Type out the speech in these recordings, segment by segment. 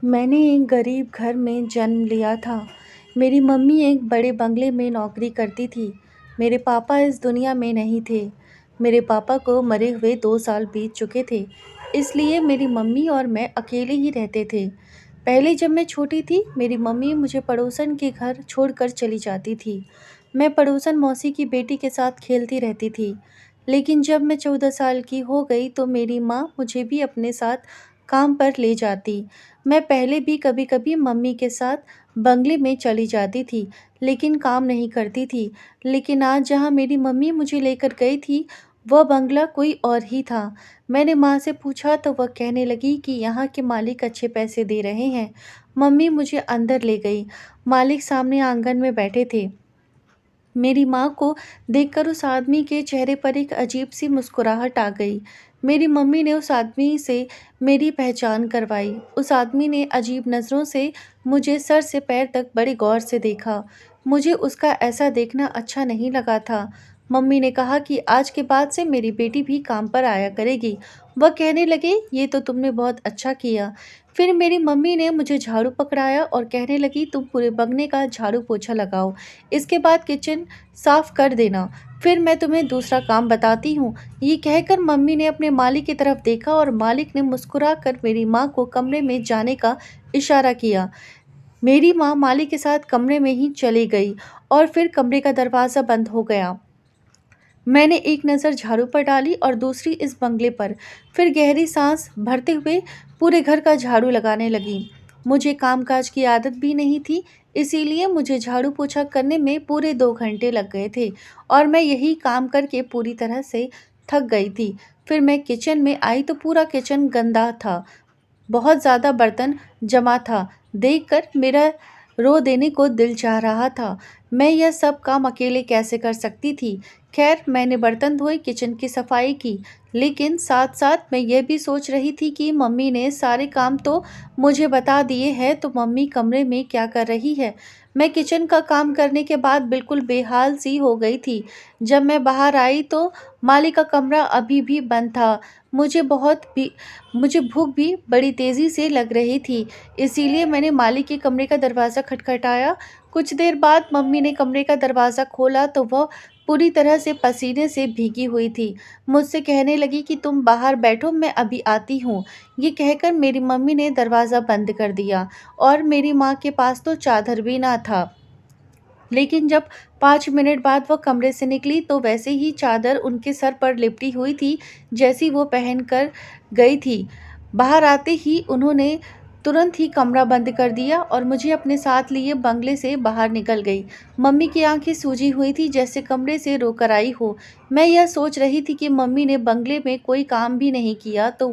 मैंने एक गरीब घर में जन्म लिया था। मेरी मम्मी एक बड़े बंगले में नौकरी करती थी। मेरे पापा इस दुनिया में नहीं थे। मेरे पापा को मरे हुए 2 साल बीत चुके थे, इसलिए मेरी मम्मी और मैं अकेले ही रहते थे। पहले जब मैं छोटी थी, मेरी मम्मी मुझे पड़ोसन के घर छोड़कर चली जाती थी। मैं पड़ोसन मौसी की बेटी के साथ खेलती रहती थी। लेकिन जब मैं 14 साल की हो गई तो मेरी माँ मुझे भी अपने साथ काम पर ले जाती। मैं पहले भी कभी-कभी मम्मी के साथ बंगले में चली जाती थी, लेकिन काम नहीं करती थी। लेकिन आज जहाँ मेरी मम्मी मुझे लेकर गई थी, वह बंगला कोई और ही था। मैंने माँ से पूछा तो वह कहने लगी कि यहाँ के मालिक अच्छे पैसे दे रहे हैं। मम्मी मुझे अंदर ले गई। मालिक सामने आंगन में बैठे थे। मेरी माँ को देखकर उस आदमी के चेहरे पर एक अजीब-सी मुस्कुराहट आ गई। मेरी मम्मी ने उस आदमी से मेरी पहचान करवाई। उस आदमी ने अजीब नज़रों से मुझे सर से पैर तक बड़े गौर से देखा। मुझे उसका ऐसा देखना अच्छा नहीं लगा था। मम्मी ने कहा कि आज के बाद से मेरी बेटी भी काम पर आया करेगी। वह कहने लगे, "ये तो तुमने बहुत अच्छा किया।" फिर मेरी मम्मी ने मुझे झाड़ू पकड़ाया और कहने लगी, "तुम पूरे बंगले का झाड़ू पोछा लगाओ। इसके बाद किचन साफ कर देना, फिर मैं तुम्हें दूसरा काम बताती हूँ।" ये कहकर मम्मी ने अपने मालिक की तरफ देखा और मालिक ने मुस्कुराकर मेरी माँ को कमरे में जाने का इशारा किया। मेरी माँ मालिक के साथ कमरे में ही चली गई और फिर कमरे का दरवाज़ा बंद हो गया। मैंने एक नज़र झाड़ू पर डाली और दूसरी इस बंगले पर, फिर गहरी सांस भरते हुए पूरे घर का झाड़ू लगाने लगी। मुझे कामकाज की आदत भी नहीं थी, इसीलिए मुझे झाड़ू पोछा करने में पूरे 2 घंटे लग गए थे और मैं यही काम करके पूरी तरह से थक गई थी। फिर मैं किचन में आई तो पूरा किचन गंदा था। बहुत ज़्यादा बर्तन जमा था। देखकर मेरा रो देने को दिल चाह रहा था। मैं यह सब काम अकेले कैसे कर सकती थी। खैर, मैंने बर्तन धोए, किचन की सफाई की, लेकिन साथ-साथ मैं यह भी सोच रही थी कि मम्मी ने सारे काम तो मुझे बता दिए हैं, तो मम्मी कमरे में क्या कर रही है। मैं किचन का काम करने के बाद बिल्कुल बेहाल सी हो गई थी। जब मैं बाहर आई तो माली का कमरा अभी भी बंद था। मुझे बहुत भी मुझे भूख भी बड़ी तेज़ी से लग रही थी, इसीलिए मैंने माली के कमरे का दरवाज़ा खटखटाया। कुछ देर बाद मम्मी ने कमरे का दरवाज़ा खोला तो वह पूरी तरह से पसीने से भीगी हुई थी। मुझसे कहने लगी कि तुम बाहर बैठो, मैं अभी आती हूँ। ये कहकर मेरी मम्मी ने दरवाज़ा बंद कर दिया और मेरी माँ के पास तो चादर भी ना था। लेकिन जब 5 मिनट बाद वह कमरे से निकली तो वैसे ही चादर उनके सर पर लिपटी हुई थी, जैसी वो पहन कर गई थी। बाहर आते ही उन्होंने तुरंत ही कमरा बंद कर दिया और मुझे अपने साथ लिए बंगले से बाहर निकल गई। मम्मी की आंखें सूजी हुई थी, जैसे कमरे से रोकर आई हो। मैं यह सोच रही थी कि मम्मी ने बंगले में कोई काम भी नहीं किया, तो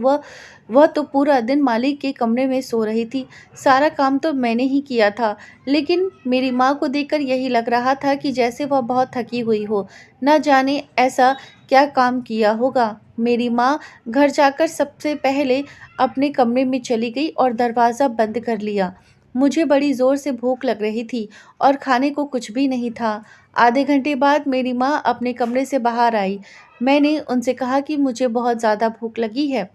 वह तो पूरा दिन मालिक के कमरे में सो रही थी। सारा काम तो मैंने ही किया था। लेकिन मेरी माँ को देखकर यही लग रहा था कि जैसे वह बहुत थकी हुई हो। न जाने ऐसा क्या काम किया होगा। मेरी माँ घर जाकर सबसे पहले अपने कमरे में चली गई और दरवाज़ा बंद कर लिया। मुझे बड़ी ज़ोर से भूख लग रही थी और खाने को कुछ भी नहीं था। आधे घंटे बाद मेरी माँ अपने कमरे से बाहर आई। मैंने उनसे कहा कि मुझे बहुत ज़्यादा भूख लगी है।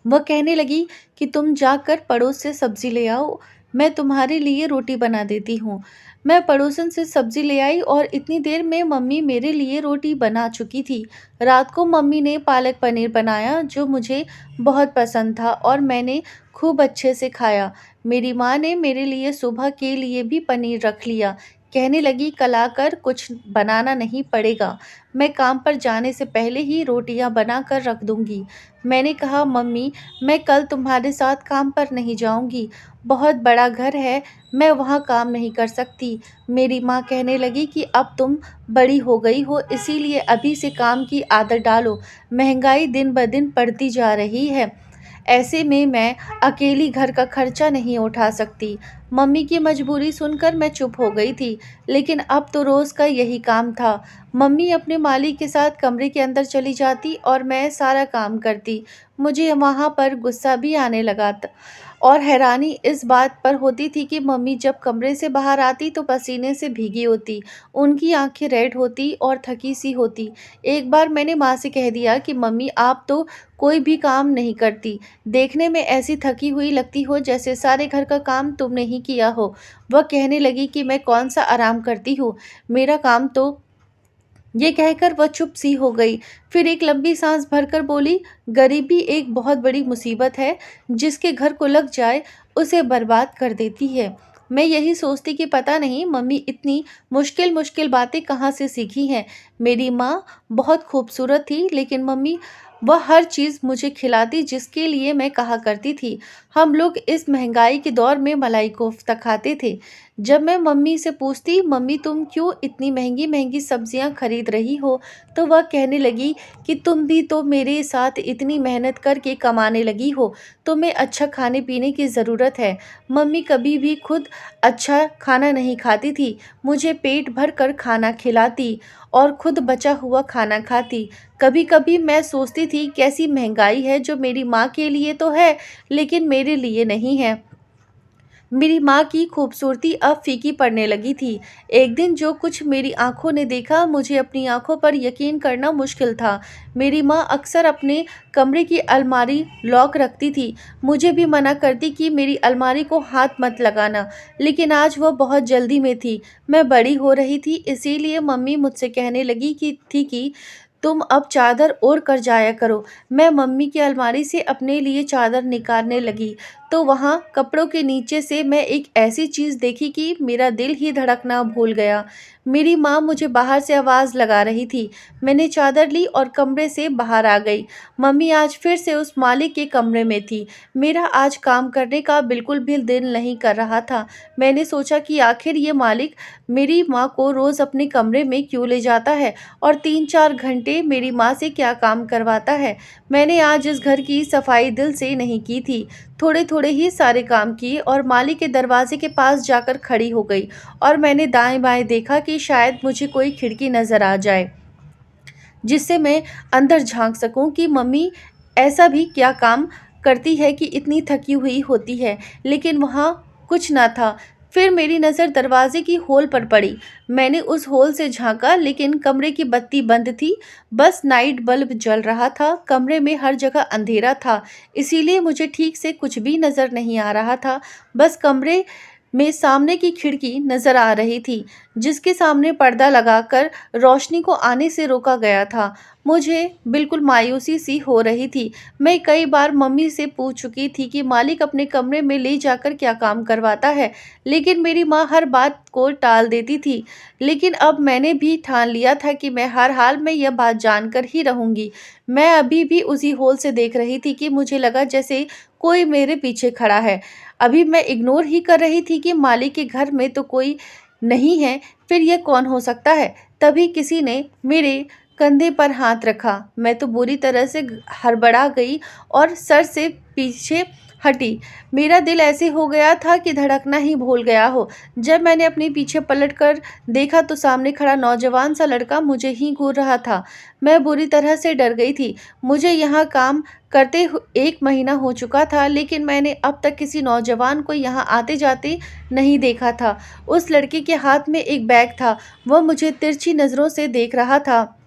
वह कहने लगी कि तुम जाकर पड़ोस से सब्ज़ी ले आओ, मैं तुम्हारे लिए रोटी बना देती हूँ। मैं पड़ोसन से सब्ज़ी ले आई और इतनी देर में मम्मी मेरे लिए रोटी बना चुकी थी। रात को मम्मी ने पालक पनीर बनाया जो मुझे बहुत पसंद था और मैंने खूब अच्छे से खाया। मेरी माँ ने मेरे लिए सुबह के लिए भी पनीर रख लिया। कहने लगी कल आकर कुछ बनाना नहीं पड़ेगा, मैं काम पर जाने से पहले ही रोटियाँ बना कर रख दूँगी। मैंने कहा मम्मी, मैं कल तुम्हारे साथ काम पर नहीं जाऊँगी, बहुत बड़ा घर है, मैं वहाँ काम नहीं कर सकती। मेरी माँ कहने लगी कि अब तुम बड़ी हो गई हो, इसीलिए अभी से काम की आदत डालो, महंगाई दिन ब दिन बढ़ती जा रही है। ऐसे में मैं अकेली घर का खर्चा नहीं उठा सकती। मम्मी की मजबूरी सुनकर मैं चुप हो गई थी, लेकिन अब तो रोज़ का यही काम था। मम्मी अपने मालिक के साथ कमरे के अंदर चली जाती और मैं सारा काम करती। मुझे वहाँ पर गुस्सा भी आने लगा और हैरानी इस बात पर होती थी कि मम्मी जब कमरे से बाहर आती तो पसीने से भीगी होती, उनकी आंखें रेड होती और थकी सी होती। एक बार मैंने माँ से कह दिया कि मम्मी आप तो कोई भी काम नहीं करती, देखने में ऐसी थकी हुई लगती हो जैसे सारे घर का काम तुमने ही किया हो। वह कहने लगी कि मैं कौन सा आराम करती हूँ, मेरा काम तो ये कहकर वह चुप सी हो गई। फिर एक लंबी सांस भरकर बोली, गरीबी एक बहुत बड़ी मुसीबत है, जिसके घर को लग जाए उसे बर्बाद कर देती है। मैं यही सोचती कि पता नहीं मम्मी इतनी मुश्किल मुश्किल बातें कहाँ से सीखी हैं। मेरी माँ बहुत खूबसूरत थी, लेकिन मम्मी वह हर चीज़ मुझे खिलाती जिसके लिए मैं कहा करती थी। हम लोग इस महंगाई के दौर में मलाई कोफ्ता खाते थे। जब मैं मम्मी से पूछती, मम्मी तुम क्यों इतनी महंगी महंगी सब्जियां खरीद रही हो, तो वह कहने लगी कि तुम भी तो मेरे साथ इतनी मेहनत करके कमाने लगी हो, तुम्हें अच्छा खाने पीने की ज़रूरत है। मम्मी कभी भी खुद अच्छा खाना नहीं खाती थी, मुझे पेट भर कर खाना खिलाती और खुद बचा हुआ खाना खाती। कभी कभी मैं सोचती थी कैसी महंगाई है जो मेरी माँ के लिए तो है, लेकिन मेरे लिए नहीं है। मेरी माँ की खूबसूरती अब फीकी पड़ने लगी थी। एक दिन जो कुछ मेरी आँखों ने देखा, मुझे अपनी आँखों पर यकीन करना मुश्किल था। मेरी माँ अक्सर अपने कमरे की अलमारी लॉक रखती थी। मुझे भी मना करती कि मेरी अलमारी को हाथ मत लगाना, लेकिन आज वह बहुत जल्दी में थी। मैं बड़ी हो रही थी, इसीलिए मम्मी मुझसे कहने लगी कि तुम अब चादर ओढ़ कर जाया करो। मैं मम्मी की अलमारी से अपने लिए चादर निकालने लगी, तो वहाँ कपड़ों के नीचे से मैं एक ऐसी चीज़ देखी कि मेरा दिल ही धड़कना भूल गया। मेरी माँ मुझे बाहर से आवाज़ लगा रही थी। मैंने चादर ली और कमरे से बाहर आ गई। मम्मी आज फिर से उस मालिक के कमरे में थी। मेरा आज काम करने का बिल्कुल भी दिल नहीं कर रहा था। मैंने सोचा कि आखिर ये मालिक मेरी माँ को रोज़ अपने कमरे में क्यों ले जाता है और 3-4 घंटे मेरी माँ से क्या काम करवाता है। मैंने आज इस घर की सफाई दिल से नहीं की थी। थोड़े थोड़े ही सारे काम किए और माली के दरवाजे के पास जाकर खड़ी हो गई और मैंने दाएं बाएं देखा कि शायद मुझे कोई खिड़की नज़र आ जाए, जिससे मैं अंदर झांक सकूं कि मम्मी ऐसा भी क्या काम करती है कि इतनी थकी हुई होती है, लेकिन वहाँ कुछ ना था। फिर मेरी नज़र दरवाजे की होल पर पड़ी। मैंने उस होल से झांका, लेकिन कमरे की बत्ती बंद थी, बस नाइट बल्ब जल रहा था। कमरे में हर जगह अंधेरा था, इसीलिए मुझे ठीक से कुछ भी नज़र नहीं आ रहा था। बस कमरे में सामने की खिड़की नज़र आ रही थी, जिसके सामने पर्दा लगाकर रोशनी को आने से रोका गया था। मुझे बिल्कुल मायूसी सी हो रही थी। मैं कई बार मम्मी से पूछ चुकी थी कि मालिक अपने कमरे में ले जाकर क्या काम करवाता है, लेकिन मेरी माँ हर बात को टाल देती थी। लेकिन अब मैंने भी ठान लिया था कि मैं हर हाल में यह बात जानकर ही रहूँगी। मैं अभी भी उसी होल से देख रही थी कि मुझे लगा जैसे कोई मेरे पीछे खड़ा है। अभी मैं इग्नोर ही कर रही थी कि मालिक के घर में तो कोई नहीं है, फिर यह कौन हो सकता है। तभी किसी ने मेरे कंधे पर हाथ रखा। मैं तो बुरी तरह से हड़बड़ा गई और सर से पीछे हटी। मेरा दिल ऐसे हो गया था कि धड़कना ही भूल गया हो। जब मैंने अपने पीछे पलट कर देखा तो सामने खड़ा नौजवान सा लड़का मुझे ही घूर रहा था। मैं बुरी तरह से डर गई थी। मुझे यहाँ काम करते 1 महीना हो चुका था, लेकिन मैंने अब तक किसी नौजवान को यहाँ आते जाते नहीं देखा था। उस लड़के के हाथ में एक बैग था। वह मुझे तिरछी नज़रों से देख रहा था।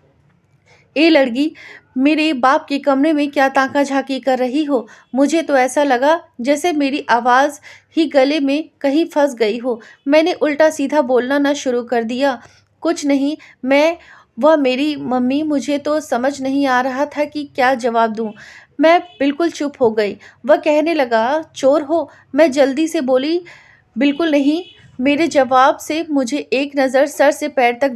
ए लड़की, मेरे बाप के कमरे में क्या ताका झाकी कर रही हो। मुझे तो ऐसा लगा जैसे मेरी आवाज़ ही गले में कहीं फंस गई हो। मैंने उल्टा सीधा बोलना न शुरू कर दिया। कुछ नहीं, मैं वह मेरी मम्मी, मुझे तो समझ नहीं आ रहा था कि क्या जवाब दूं। मैं बिल्कुल चुप हो गई। वह कहने लगा, चोर हो। मैं जल्दी से बोली, बिल्कुल नहीं। मेरे जवाब से मुझे एक नज़र सर से पैर तक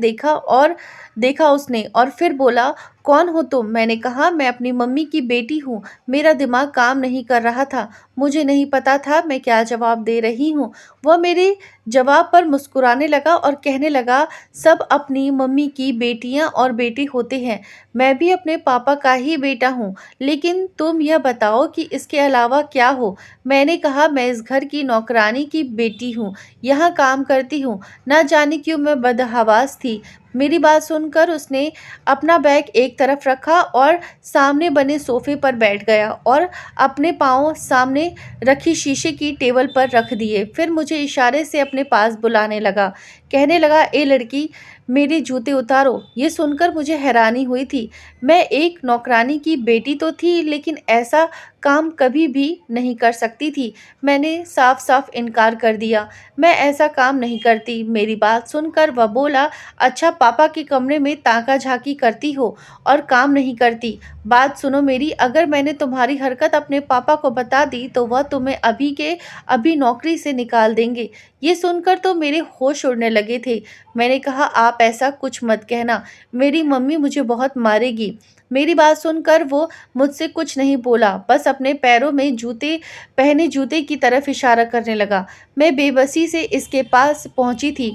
देखा उसने और फिर बोला, कौन हो तुम? मैंने कहा, मैं अपनी मम्मी की बेटी हूँ। मेरा दिमाग काम नहीं कर रहा था। मुझे नहीं पता था मैं क्या जवाब दे रही हूँ। वह मेरे जवाब पर मुस्कुराने लगा और कहने लगा, सब अपनी मम्मी की बेटियाँ और बेटे होते हैं। मैं भी अपने पापा का ही बेटा हूँ। लेकिन तुम यह बताओ कि इसके अलावा क्या हो? मैंने कहा, मैं इस घर की नौकरानी की बेटी हूँ। यहाँ काम करती हूँ। ना जाने क्यों मैं बदहवास थी। मेरी बात सुनकर उसने अपना बैग एक तरफ रखा और सामने बने सोफे पर बैठ गया और अपने पाँव सामने रखी शीशे की टेबल पर रख दिए। फिर मुझे इशारे से अपने पास बुलाने लगा। कहने लगा, ए लड़की, मेरे जूते उतारो। ये सुनकर मुझे हैरानी हुई थी। मैं एक नौकरानी की बेटी तो थी, लेकिन ऐसा काम कभी भी नहीं कर सकती थी। मैंने साफ साफ इनकार कर दिया। मैं ऐसा काम नहीं करती। मेरी बात सुनकर वह बोला, अच्छा, पापा के कमरे में ताका झाकी करती हो और काम नहीं करती। बात सुनो मेरी, अगर मैंने तुम्हारी हरकत अपने पापा को बता दी तो वह तुम्हें अभी के अभी नौकरी से निकाल देंगे। ये सुनकर तो मेरे होश उड़ने लगे थे। मैंने कहा, आप ऐसा कुछ मत कहना, मेरी मम्मी मुझे बहुत मारेगी। मेरी बात सुनकर वो मुझसे कुछ नहीं बोला, बस अपने पैरों में जूते की तरफ इशारा करने लगा। मैं बेबसी से इसके पास पहुंची थी।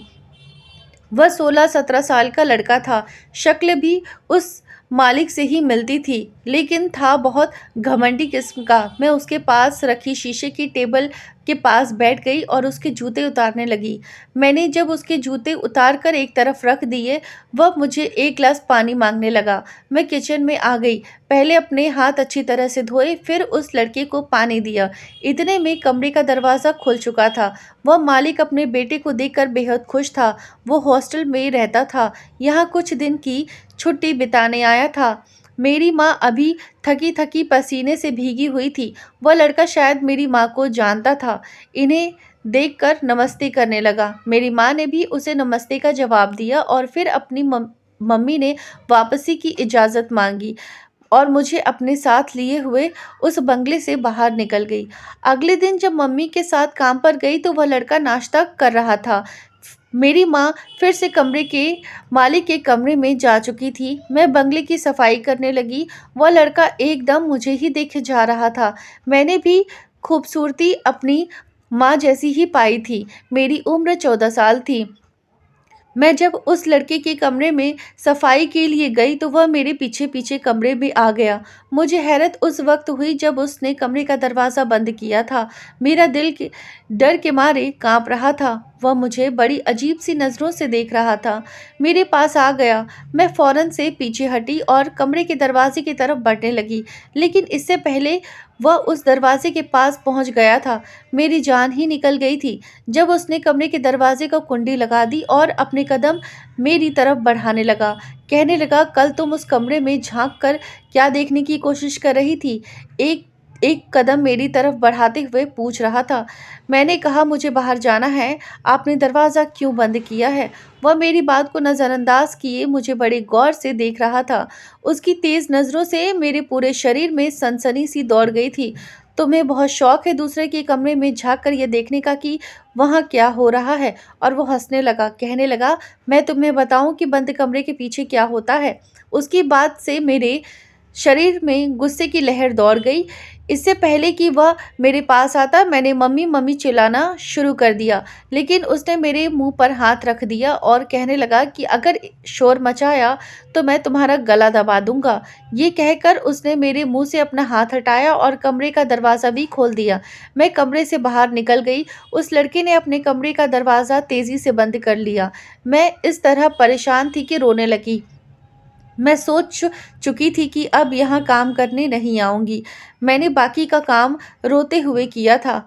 वह 16-17 साल का लड़का था। शक्ल भी उस मालिक से ही मिलती थी, लेकिन था बहुत घमंडी किस्म का। मैं उसके पास रखी शीशे की टेबल के पास बैठ गई और उसके जूते उतारने लगी। मैंने जब उसके जूते उतार कर एक तरफ रख दिए, वह मुझे एक गिलास पानी मांगने लगा। मैं किचन में आ गई। पहले अपने हाथ अच्छी तरह से धोए, फिर उस लड़के को पानी दिया। इतने में कमरे का दरवाज़ा खुल चुका था। वह मालिक अपने बेटे को देखकर बेहद खुश था। वो हॉस्टल में रहता था, यहाँ कुछ दिन की छुट्टी बिताने आया था। मेरी माँ अभी थकी थकी पसीने से भीगी हुई थी। वह लड़का शायद मेरी माँ को जानता था। इन्हें देखकर नमस्ते करने लगा। मेरी माँ ने भी उसे नमस्ते का जवाब दिया और फिर अपनी मम्मी ने वापसी की इजाज़त मांगी और मुझे अपने साथ लिए हुए उस बंगले से बाहर निकल गई। अगले दिन जब मम्मी के साथ काम पर गई तो वह लड़का नाश्ता कर रहा था। मेरी माँ फिर से कमरे के मालिक के कमरे में जा चुकी थी। मैं बंगले की सफाई करने लगी। वह लड़का एकदम मुझे ही देखे जा रहा था। मैंने भी खूबसूरती अपनी माँ जैसी ही पाई थी। मेरी उम्र 14 साल थी। मैं जब उस लड़के के कमरे में सफाई के लिए गई तो वह मेरे पीछे पीछे कमरे में आ गया। मुझे हैरत उस वक्त हुई जब उसने कमरे का दरवाज़ा बंद किया था। मेरा दिल के डर के मारे कांप रहा था। वह मुझे बड़ी अजीब सी नज़रों से देख रहा था। मेरे पास आ गया। मैं फ़ौरन से पीछे हटी और कमरे के दरवाजे की तरफ बढ़ने लगी, लेकिन इससे पहले वह उस दरवाजे के पास पहुंच गया था। मेरी जान ही निकल गई थी जब उसने कमरे के दरवाजे को कुंडी लगा दी और अपने कदम मेरी तरफ बढ़ाने लगा। कहने लगा, कल तुम उस कमरे में झांक कर क्या देखने की कोशिश कर रही थी? एक एक कदम मेरी तरफ बढ़ाते हुए पूछ रहा था। मैंने कहा, मुझे बाहर जाना है। आपने दरवाज़ा क्यों बंद किया है? वह मेरी बात को नज़रअंदाज किए मुझे बड़े गौर से देख रहा था। उसकी तेज़ नज़रों से मेरे पूरे शरीर में सनसनी सी दौड़ गई थी। तुम्हें बहुत शौक है दूसरे के कमरे में झांक कर यह देखने का कि वहाँ क्या हो रहा है? और वो हंसने लगा। कहने लगा, मैं तुम्हें बताऊं कि बंद कमरे के पीछे क्या होता है? उसकी बात से मेरे शरीर में गुस्से की लहर दौड़ गई। इससे पहले कि वह मेरे पास आता, मैंने मम्मी मम्मी चिल्लाना शुरू कर दिया, लेकिन उसने मेरे मुंह पर हाथ रख दिया और कहने लगा कि अगर शोर मचाया तो मैं तुम्हारा गला दबा दूंगा। ये कहकर उसने मेरे मुंह से अपना हाथ हटाया और कमरे का दरवाज़ा भी खोल दिया। मैं कमरे से बाहर निकल गई। उस लड़के ने अपने कमरे का दरवाज़ा तेज़ी से बंद कर लिया। मैं इस तरह परेशान थी कि रोने लगी। मैं सोच चुकी थी कि अब यहाँ काम करने नहीं आऊँगी। मैंने बाकी का काम रोते हुए किया था।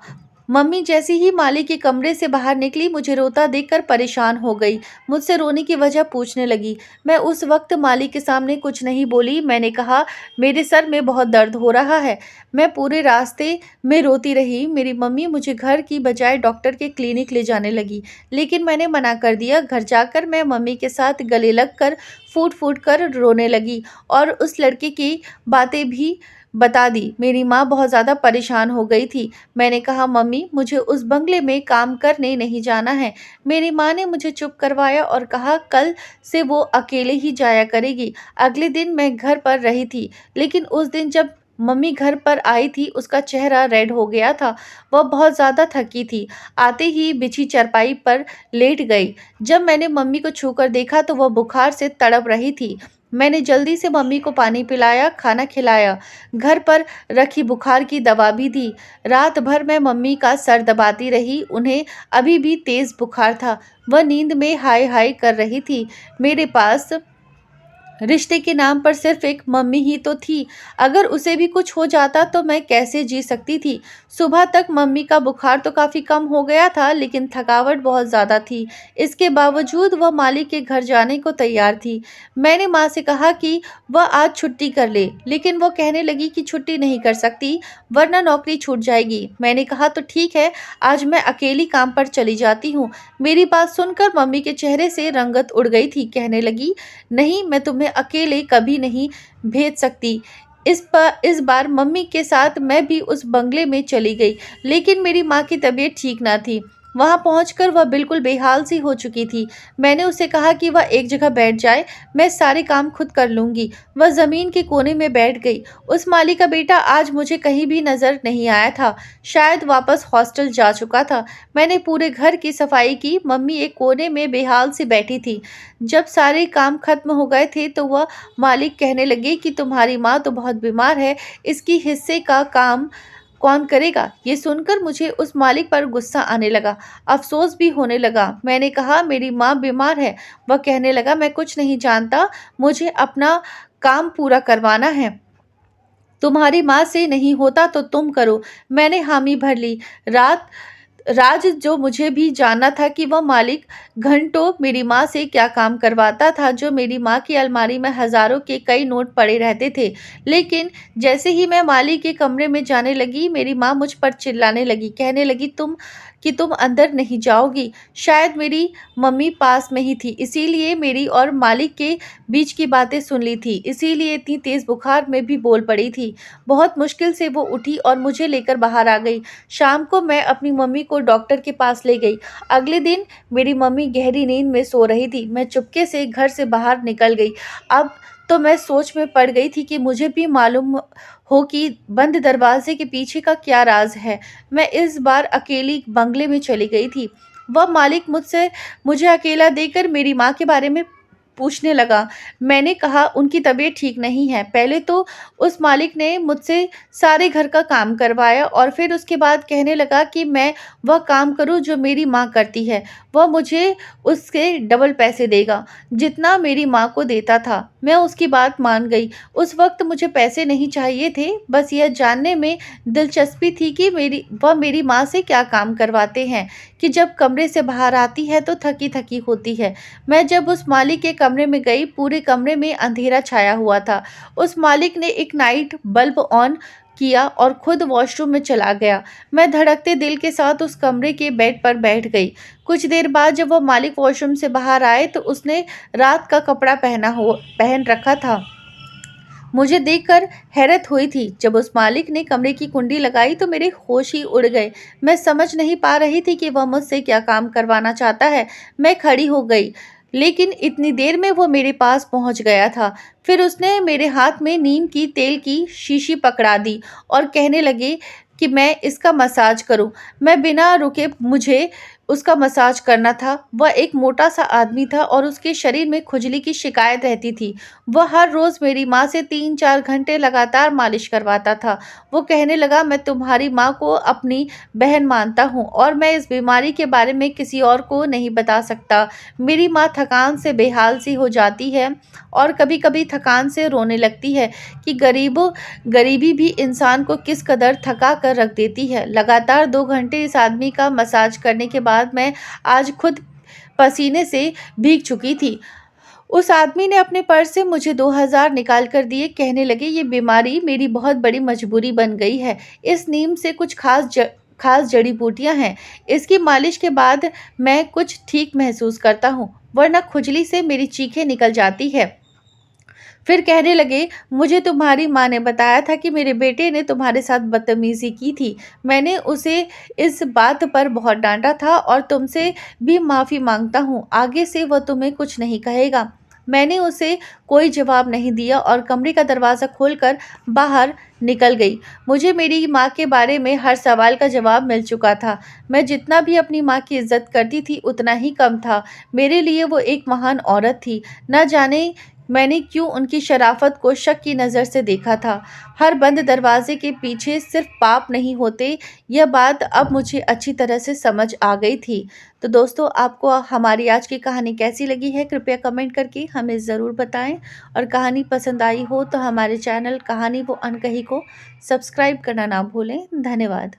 मम्मी जैसे ही माली के कमरे से बाहर निकली, मुझे रोता देखकर परेशान हो गई। मुझसे रोने की वजह पूछने लगी। मैं उस वक्त माली के सामने कुछ नहीं बोली। मैंने कहा, मेरे सर में बहुत दर्द हो रहा है। मैं पूरे रास्ते में रोती रही। मेरी मम्मी मुझे घर की बजाय डॉक्टर के क्लिनिक ले जाने लगी, लेकिन मैंने मना कर दिया। घर जाकर मैं मम्मी के साथ गले लगकर फूट फूट कर रोने लगी और उस लड़के की बातें भी बता दी। मेरी माँ बहुत ज़्यादा परेशान हो गई थी। मैंने कहा, मम्मी मुझे उस बंगले में काम करने नहीं जाना है। मेरी माँ ने मुझे चुप करवाया और कहा कल से वो अकेले ही जाया करेगी। अगले दिन मैं घर पर रही थी, लेकिन उस दिन जब मम्मी घर पर आई थी उसका चेहरा रेड हो गया था। वह बहुत ज़्यादा थकी थी। आते ही बिछी चारपाई पर लेट गई। जब मैंने मम्मी को छूकर देखा तो वह बुखार से तड़प रही थी। मैंने जल्दी से मम्मी को पानी पिलाया, खाना खिलाया, घर पर रखी बुखार की दवा भी दी। रात भर मैं मम्मी का सर दबाती रही। उन्हें अभी भी तेज़ बुखार था। वह नींद में हाय हाय कर रही थी। मेरे पास रिश्ते के नाम पर सिर्फ एक मम्मी ही तो थी। अगर उसे भी कुछ हो जाता तो मैं कैसे जी सकती थी। सुबह तक मम्मी का बुखार तो काफ़ी कम हो गया था, लेकिन थकावट बहुत ज़्यादा थी। इसके बावजूद वह मालिक के घर जाने को तैयार थी। मैंने माँ से कहा कि वह आज छुट्टी कर ले, लेकिन वो कहने लगी कि छुट्टी नहीं कर सकती वरना नौकरी छूट जाएगी। मैंने कहा तो ठीक है, आज मैं अकेली काम पर चली जाती हूँ। मेरी बात सुनकर मम्मी के चेहरे से रंगत उड़ गई थी। कहने लगी, नहीं, मैं तुम्हें अकेले कभी नहीं भेज सकती। इस बार मम्मी के साथ मैं भी उस बंगले में चली गई, लेकिन मेरी माँ की तबीयत ठीक ना थी। वहाँ पहुँचकर वह बिल्कुल बेहाल सी हो चुकी थी। मैंने उसे कहा कि वह एक जगह बैठ जाए, मैं सारे काम खुद कर लूँगी। वह ज़मीन के कोने में बैठ गई। उस माली का बेटा आज मुझे कहीं भी नज़र नहीं आया था। शायद वापस हॉस्टल जा चुका था। मैंने पूरे घर की सफाई की। मम्मी एक कोने में बेहाल सी बैठी थी। जब सारे काम खत्म हो गए थे तो वह मालिक कहने लगे कि तुम्हारी माँ तो बहुत बीमार है, इसकी हिस्से का काम कौन करेगा। ये सुनकर मुझे उस मालिक पर गुस्सा आने लगा, अफसोस भी होने लगा। मैंने कहा, मेरी माँ बीमार है। वह कहने लगा, मैं कुछ नहीं जानता, मुझे अपना काम पूरा करवाना है। तुम्हारी माँ से नहीं होता तो तुम करो। मैंने हामी भर ली। रात राज जो मुझे भी जानना था कि वह मालिक घंटों मेरी माँ से क्या काम करवाता था, जो मेरी माँ की अलमारी में हज़ारों के कई नोट पड़े रहते थे। लेकिन जैसे ही मैं मालिक के कमरे में जाने लगी, मेरी माँ मुझ पर चिल्लाने लगी, कहने लगी तुम अंदर नहीं जाओगी। शायद मेरी मम्मी पास में ही थी, इसीलिए मेरी और मालिक के बीच की बातें सुन ली थी, इसीलिए इतनी तेज़ बुखार में भी बोल पड़ी थी। बहुत मुश्किल से वो उठी और मुझे लेकर बाहर आ गई। शाम को मैं अपनी मम्मी को डॉक्टर के पास ले गई। अगले दिन मेरी मम्मी गहरी नींद में सो रही थी। मैं चुपके से घर से बाहर निकल गई। अब तो मैं सोच में पड़ गई थी कि मुझे भी मालूम हो कि बंद दरवाजे के पीछे का क्या राज है। मैं इस बार अकेली बंगले में चली गई थी। वह मालिक मुझे अकेला देकर मेरी माँ के बारे में पूछने लगा। मैंने कहा उनकी तबीयत ठीक नहीं है। पहले तो उस मालिक ने मुझसे सारे घर का काम करवाया और फिर उसके बाद कहने लगा कि मैं वह काम करूं जो मेरी माँ करती है। वह मुझे उसके डबल पैसे देगा, जितना मेरी माँ को देता था। मैं उसकी बात मान गई। उस वक्त मुझे पैसे नहीं चाहिए थे, बस यह जानने में दिलचस्पी थी कि वह मेरी माँ से क्या काम करवाते हैं कि जब कमरे से बाहर आती है तो थकी थकी होती है। मैं जब उस मालिक के कमरे में गई, पूरे कमरे में अंधेरा छाया हुआ था। उस मालिक ने एक नाइट बल्ब ऑन किया और खुद वॉशरूम में चला गया। मैं धड़कते दिल के साथ उस कमरे के बेड पर बैठ गई। कुछ देर बाद जब वह मालिक वॉशरूम से बाहर आए तो उसने रात का कपड़ा पहन रखा था। मुझे देखकर हैरत हुई थी। जब उस मालिक ने कमरे की कुंडी लगाई तो मेरे होश ही उड़ गए। मैं समझ नहीं पा रही थी कि वह मुझसे क्या काम करवाना चाहता है। मैं खड़ी हो गई, लेकिन इतनी देर में वो मेरे पास पहुंच गया था। फिर उसने मेरे हाथ में नीम की तेल की शीशी पकड़ा दी और कहने लगे कि मैं इसका मसाज करूं। मैं बिना रुके मुझे उसका मसाज करना था। वह एक मोटा सा आदमी था और उसके शरीर में खुजली की शिकायत रहती थी। वह हर रोज़ मेरी माँ से 3-4 घंटे लगातार मालिश करवाता था। वो कहने लगा, मैं तुम्हारी माँ को अपनी बहन मानता हूँ और मैं इस बीमारी के बारे में किसी और को नहीं बता सकता। मेरी माँ थकान से बेहाल सी हो जाती है और कभी-कभी थकान से रोने लगती है कि गरीबी भी इंसान को किस कदर थका कर रख देती है। लगातार 2 घंटे इस आदमी का मसाज करने के बाद मैं आज खुद पसीने से भीग चुकी थी। उस आदमी ने अपने पर्स से मुझे 2000 निकाल कर दिए। कहने लगे, ये बीमारी मेरी बहुत बड़ी मजबूरी बन गई है। इस नीम से कुछ खास जड़ी बूटियां हैं। इसकी मालिश के बाद मैं कुछ ठीक महसूस करता हूँ, वरना खुजली से मेरी चीखें निकल जाती है। फिर कहने लगे, मुझे तुम्हारी माँ ने बताया था कि मेरे बेटे ने तुम्हारे साथ बदतमीज़ी की थी। मैंने उसे इस बात पर बहुत डाँटा था और तुमसे भी माफ़ी माँगता हूँ। आगे से वह तुम्हें कुछ नहीं कहेगा। मैंने उसे कोई जवाब नहीं दिया और कमरे का दरवाज़ा खोलकर बाहर निकल गई। मुझे मेरी माँ के बारे में हर सवाल का जवाब मिल चुका था। मैं जितना भी अपनी माँ की इज़्ज़त करती थी, उतना ही कम था। मेरे लिए वो एक महान औरत थी। न जाने मैंने क्यों उनकी शराफ़त को शक की नज़र से देखा था। हर बंद दरवाज़े के पीछे सिर्फ़ पाप नहीं होते, यह बात अब मुझे अच्छी तरह से समझ आ गई थी। तो दोस्तों, आपको हमारी आज की कहानी कैसी लगी है, कृपया कमेंट करके हमें ज़रूर बताएँ। और कहानी पसंद आई हो तो हमारे चैनल कहानी वो अनकही को सब्सक्राइब करना ना भूलें। धन्यवाद।